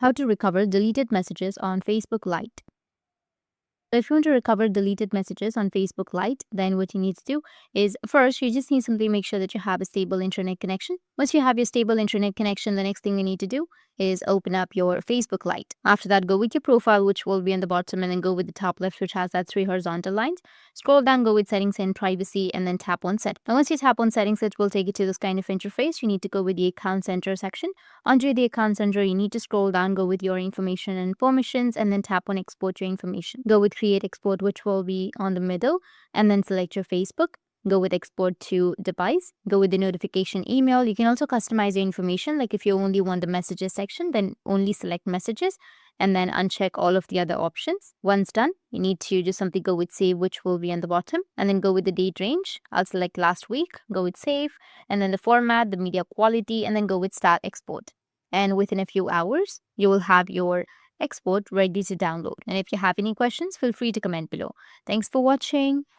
How to recover deleted messages on Facebook Lite. So if you want to recover deleted messages on Facebook Lite, then what you need to do is first, you just need to simply make sure that you have a stable internet connection. Once you have your stable internet connection, the next thing you need to do is open up your Facebook Lite. After that, go with your profile, which will be on the bottom, and then go with the top left, which has that three horizontal lines. Scroll down, go with settings and privacy, and then tap on settings. Now, once you tap on settings, it will take you to this kind of interface. You need to go with the account center section. Under the account center, you need to scroll down, go with your information and permissions, and then tap on export your information. Go with create export, which will be on the middle, and then select your Facebook. Go with export to device. Go with the notification email. You can also customize your information. Like if you only want the messages section, then only select messages and then uncheck all of the other options. Once done, you need to just simply go with save, which will be on the bottom, and then go with the date range. I'll select last week, go with save, and then the format, the media quality, and then go with start export. And within a few hours, you will have your export ready to download. And if you have any questions, feel free to comment below. Thanks for watching.